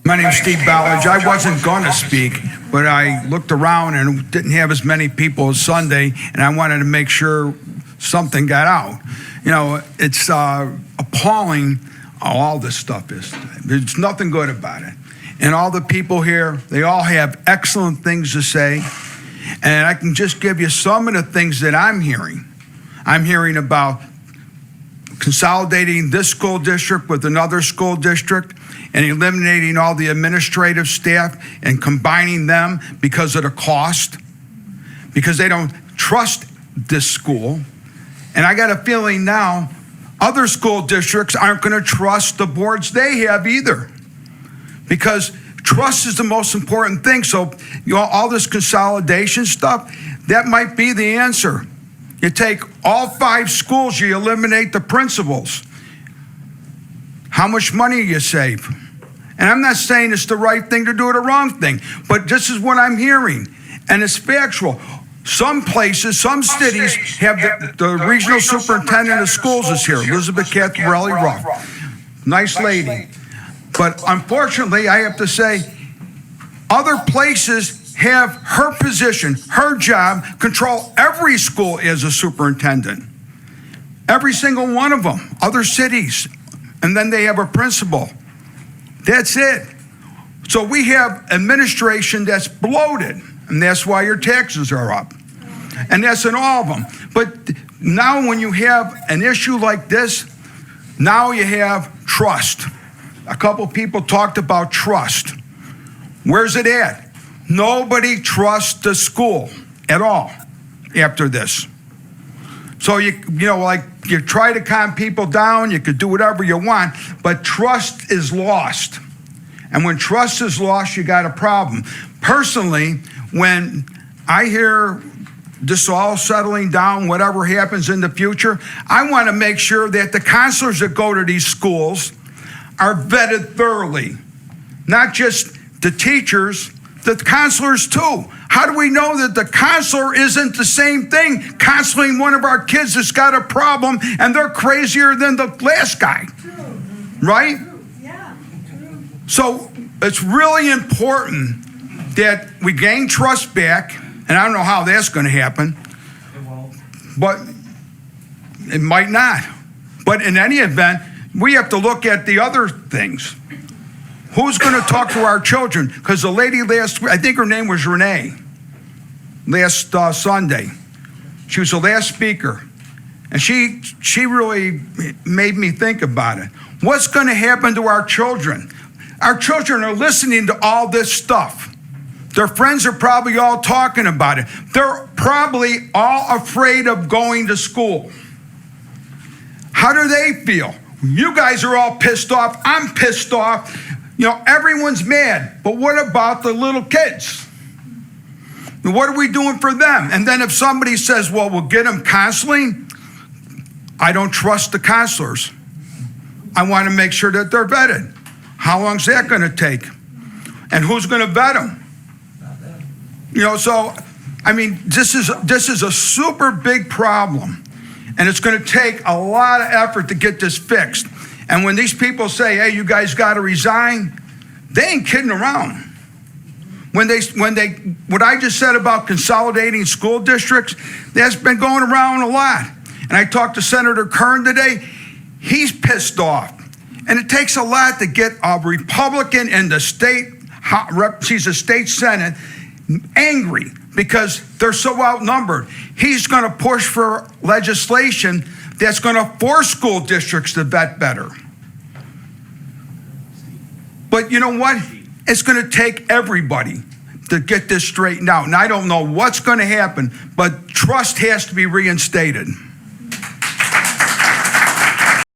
My name's Steve Balich. I wasn't going to speak, but I looked around and didn't have as many people as Sunday, and I wanted to make sure something got out. You know, it's appalling how all this stuff is. There's nothing good about it. And all the people here, they all have excellent things to say. And I can just give you some of the things that I'm hearing. I'm hearing about consolidating this school district with another school district and eliminating all the administrative staff and combining them because of the cost, because they don't trust this school. And I got a feeling now other school districts aren't going to trust the boards they have either, because trust is the most important thing. So, you know, all this consolidation stuff, that might be the answer. You take all 5 schools, you eliminate the principals. How much money you save? And I'm not saying it's the right thing to do or the wrong thing, but this is what I'm hearing, and it's factual. Some places, some cities have the regional superintendent of schools is here, Elizabeth Catharelli Ruff. Nice lady. But unfortunately, I have to say, other places have her position, her job, control every school as a superintendent. Every single one of them, other cities. And then they have a principal. That's it. So we have administration that's bloated, and that's why your taxes are up. And that's in all of them. But now when you have an issue like this, now you have trust. A couple people talked about trust. Where's it at? Nobody trusts the school at all after this. So you know, like you try to calm people down, you could do whatever you want, but trust is lost. And when trust is lost, you got a problem. Personally, when I hear this all settling down, whatever happens in the future, I want to make sure that the counselors that go to these schools are vetted thoroughly. Not just the teachers, the counselors too. How do we know that the counselor isn't the same thing counseling one of our kids that's got a problem and they're crazier than the last guy? True. Right? True. Yeah. True. So it's really important that we gain trust back, and I don't know how that's going to happen, but it might not. But in any event, we have to look at the other things. Who's going to talk to our children? Because the lady last week, I think her name was Renee, last Sunday. She was the last speaker. And she really made me think about it. What's going to happen to our children? Our children are listening to all this stuff. Their friends are probably all talking about it. They're probably all afraid of going to school. How do they feel? You guys are all pissed off. I'm pissed off. You know, everyone's mad, but what about the little kids? What are we doing for them? And then if somebody says, well, we'll get them counseling, I don't trust the counselors. I want to make sure that they're vetted. How long is that going to take? And who's going to vet them? You know, so, I mean, this is a super big problem, and it's going to take a lot of effort to get this fixed. And when these people say, hey, you guys got to resign, they ain't kidding around. What I just said about consolidating school districts, that's been going around a lot. And I talked to Senator Kern today. He's pissed off. And it takes a lot to get a Republican in the state, she's a state Senate, angry because they're so outnumbered. He's going to push for legislation that's going to force school districts to vet better. But you know what? It's going to take everybody to get this straightened out. And I don't know what's going to happen, but trust has to be reinstated.